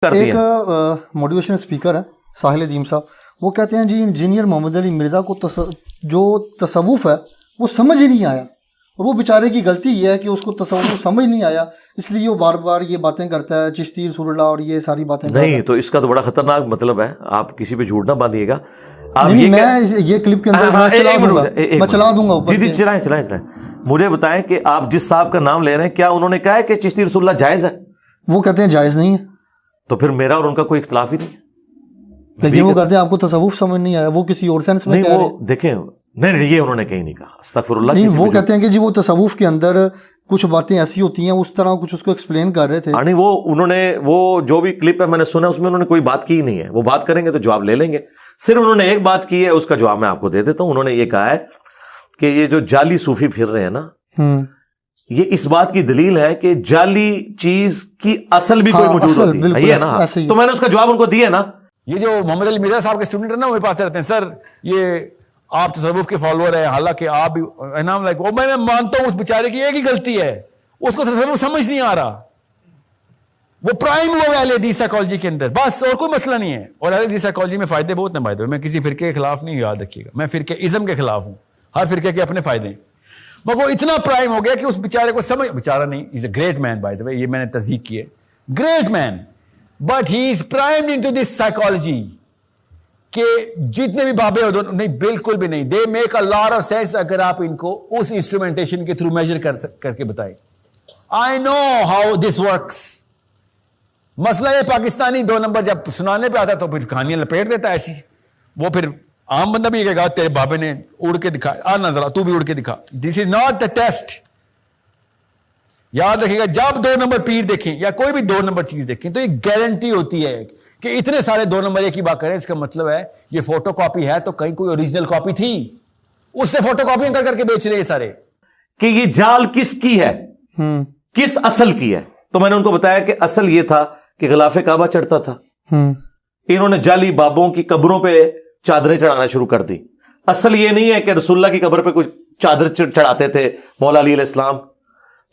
ایک motivation speaker ہے ساحل عظیم صاحب، وہ کہتے ہیں جی انجینئر محمد علی مرزا کو جو تصوف ہے وہ سمجھ ہی نہیں آیا، اور وہ بیچارے کی غلطی یہ ہے کہ اس کو تصوف سمجھ نہیں آیا، اس لیے وہ بار بار یہ باتیں کرتا ہے چشتی رسول اللہ اور یہ ساری باتیں نہیں. تو اس کا تو بڑا خطرناک مطلب ہے، آپ کسی پہ جھوٹ نہ باندھیے گا. میں یہ کلپ کے اندر میں چلا دوں گا. جی چلائیں. مجھے بتائیں کہ آپ جس صاحب کا نام لے رہے ہیں کیا انہوں نے کہا ہے کہ چشتی رسول اللہ جائز ہے؟ وہ کہتے ہیں جائز نہیں ہے. تو پھر میرا اور ان کا کوئی اختلاف ہی نہیں. لیکن وہ کہتے ہیں آپ کو تصوف سمجھ نہیں آیا، وہ کسی اور سینس میں نہیں. وہ دیکھیں نہیں یہ انہوں نے کہیں نہیں کہا، استغفر اللہ. نہیں وہ کہتے ہیں کہ جی وہ تصوف کے اندر کچھ باتیں ایسی ہوتی ہیں، اس طرح کچھ اس کو ایکسپلین کر رہے تھے. نہیں وہ انہوں نے وہ جو بھی کلپ ہے میں نے سنا اس میں انہوں نے کوئی بات کی ہی نہیں ہے. وہ بات کریں گے تو جواب لے لیں گے. صرف انہوں نے ایک بات کی ہے، اس کا جواب میں آپ کو دے دیتا ہوں. انہوں نے یہ کہا ہے کہ یہ جو جعلی صوفی پھر رہے ہیں نا، یہ اس بات کی دلیل ہے کہ جعلی چیز کی اصل بھی کوئی موجود ہوتی ہے نا. تو میں نے اس کا جواب ان کو دیا نا. یہ جو محمد علی مرزا صاحب کے اسٹوڈنٹ ہیں نا، وہ پاس رہتے ہیں سر یہ آپ تصوف کے فالوور ہیں، حالانکہ آپ بھی انعام لائک وہ میں مانتا ہوں اس بیچارے کی ایک ہی غلطی ہے، اس کو تصوف سمجھ نہیں آ رہا. وہ پرائم ہوا ہے اہل حدیث سائیکالوجی کے اندر، بس اور کوئی مسئلہ نہیں ہے. اور اہل حدیث سائیکالوجی میں فائدے بہت ہیں. میں کسی فرقے کے خلاف نہیں، یاد رکھیے گا، میں فرقے ازم کے خلاف ہوں. ہر فرقے کے اپنے فائدے ہیں، مگر وہ اتنا پرائم ہو گیا کہ اس بیچارے کو سمجھ، بیچارہ نہیں، از a great mean by the وے، یہ میں نے تصدیق کی ہے، great man, but he is primed into this psychology کہ جتنے بھی بابے ہو نہیں، بالکل بھی نہیں. They make a lot of sense اگر آپ ان کو اس انسٹرومنٹیشن کے تھرو میجر کر کے بتائیں. I know how this works. مسئلہ یہ پاکستانی 2 نمبر جب سنانے پہ آتا تو پھر کہانیاں لپیٹ دیتا ہے ایسی. وہ پھر عام بندہ بھی یہ کہے گا تیرے بابے نے اڑ کے دکھا، آنا ذرا تو بھی اڑ کے دکھا. دس از ناٹ دا ٹیسٹ. یاد رکھیے گا جب 2 نمبر پیر دیکھیں یا کوئی بھی 2 نمبر چیز دیکھیں تو یہ گارنٹی ہوتی ہے کہ اتنے سارے 2 نمبر ایک ہی بات کریں، اس کا مطلب ہے یہ فوٹو کاپی ہے تو کہیں کوئی اوریجنل کاپی تھی، اس سے فوٹو کاپیاں کر کے بیچ رہے ہیں سارے. کہ یہ جال کس کی ہے، کس اصل کی ہے. تو میں نے ان کو بتایا کہ اصل یہ تھا کہ غلاف کعبہ چڑھتا تھا. انہوں نے جعلی بابوں کی قبروں پہ چادریں چڑھانا شروع کر دی. اصل یہ نہیں ہے کہ رسول اللہ کی قبر پہ کچھ چادر چڑھاتے تھے مولا علی علیہ السلام.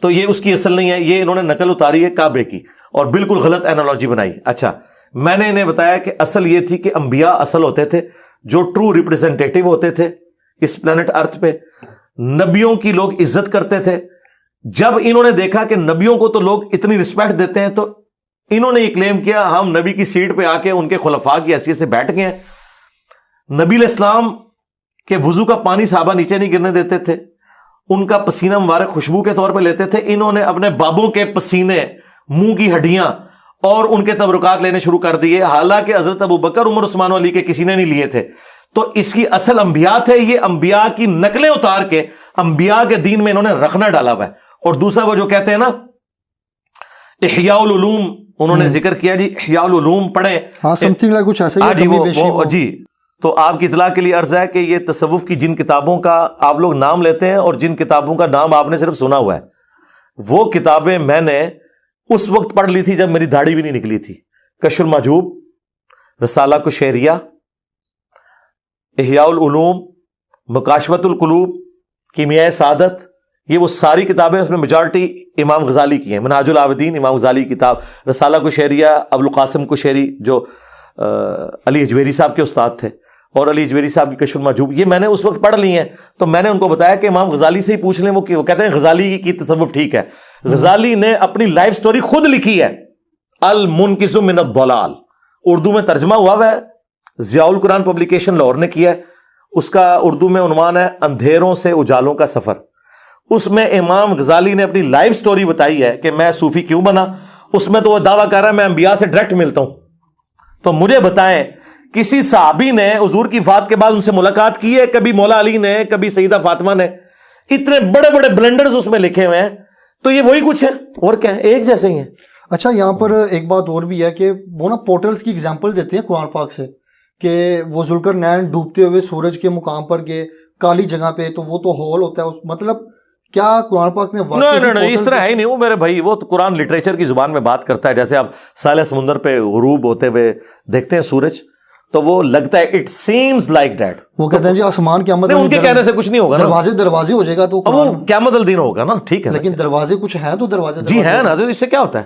تو یہ اس کی اصل نہیں ہے، یہ انہوں نے نقل اتاری ہے کعبے کی اور بالکل غلط اینالوجی بنائی. اچھا میں نے انہیں بتایا کہ اصل یہ تھی کہ انبیاء اصل ہوتے تھے جو ٹرو ریپریزنٹیٹیو ہوتے تھے اس پلانٹ ارتھ پہ. نبیوں کی لوگ عزت کرتے تھے. جب انہوں نے دیکھا کہ نبیوں کو تو لوگ اتنی رسپیکٹ دیتے ہیں تو انہوں نے یہ کلیم کیا ہم نبی کی سیٹ پہ آ کے ان کے خلفاء کی حیثیت سے بیٹھ گئے ہیں. نبی علیہ السلام کے وضو کا پانی صحابہ نیچے نہیں گرنے دیتے تھے، ان کا پسینہ مبارک خوشبو کے طور پہ لیتے تھے. انہوں نے اپنے بابوں کے پسینے، منہ کی ہڈیاں اور ان کے تبرکات لینے شروع کر دیے، حالانکہ حضرت ابو بکر، عمر، عثمان و علی کے کسی نے نہیں لیے تھے. تو اس کی اصل انبیاء تھے. یہ انبیاء کی نقلیں اتار کے انبیاء کے دین میں انہوں نے رکھنا ڈالا ہوا ہے. اور دوسرا وہ جو کہتے ہیں نا احیاء العلوم، انہوں نے ذکر کیا جی احیاء العلوم پڑھیں. ہاں سمتھنگ لائک کچھ ایسا ہی جی. تو آپ کی اطلاع کے لیے عرض ہے کہ یہ تصوف کی جن کتابوں کا آپ لوگ نام لیتے ہیں اور جن کتابوں کا نام آپ نے صرف سنا ہوا ہے، وہ کتابیں میں نے اس وقت پڑھ لی تھی جب میری داڑھی بھی نہیں نکلی تھی. کشف المحجوب، رسالہ کشیریہ، احیاء العلوم، مکاشفۃ القلوب، کیمیائے سعادت، یہ وہ ساری کتابیں، اس میں میجارٹی امام غزالی کی ہیں. منہاج العابدین امام غزالی کی کتاب، رسالہ کشیریہ ابوالقاسم کشیری جو علی اجویری صاحب کے استاد تھے، اور علی اجویری صاحب کی کشف المحجوب، یہ میں نے اس وقت پڑھ لی ہیں. تو میں نے ان کو بتایا کہ امام غزالی سے ہی پوچھ لیں، وہ کہتے ہیں غزالی کی تصوف ٹھیک ہے. غزالی نے اپنی لائف سٹوری خود لکھی ہے، المنقذ من الضلال، اردو میں ترجمہ ہوا ہے، ضیاء القرآن پبلیکیشن لاہور نے کیا ہے. اس کا اردو میں عنوان ہے اندھیروں سے اجالوں کا سفر. اس میں امام غزالی نے اپنی لائف سٹوری بتائی ہے کہ میں صوفی کیوں بنا. اس میں تو وہ دعویٰ کر رہا ہے میں انبیاء سے ڈائریکٹ ملتا ہوں. تو مجھے بتائیں کسی صحابی نے حضور کی وفات کے بعد ان سے ملاقات کی ہے؟ کبھی مولا علی نے، کبھی سیدہ فاطمہ نے؟ اتنے بڑے بڑے بلنڈرز اس میں لکھے ہوئے ہیں. تو یہ وہی کچھ ہے اور کیا ہے، ایک جیسے ہی ہیں. اچھا یہاں پر ایک بات اور بھی ہے کہ وہ نا پورٹلز کی ایگزامپل دیتے ہیں قرآن پاک سے کہ وہ ذوالقرنین ڈوبتے ہوئے سورج کے مقام پر گئے کالی جگہ پہ، تو وہ تو ہول ہوتا ہے. مطلب کیا قرآن پاک میں نہیں اس طرح ہے ہی نہیں. وہ میرے بھائی وہ تو قرآن لٹریچر کی زبان میں بات کرتا ہے. جیسے آپ ساحل سمندر پہ غروب ہوتے ہوئے دیکھتے ہیں سورج تو وہ لگتا ہے اٹ سیمز لائک دیٹ. وہ کہتے ہیں جی آسمان قیامت ان کے کہنے سے کچھ نہیں ہوگا، دروازے ہو جائے گا تو وہ قیامت الدین ہوگا نا. ٹھیک ہے لیکن دروازے کچھ ہیں تو دروازے جی ہیں نا. اس سے کیا ہوتا ہے؟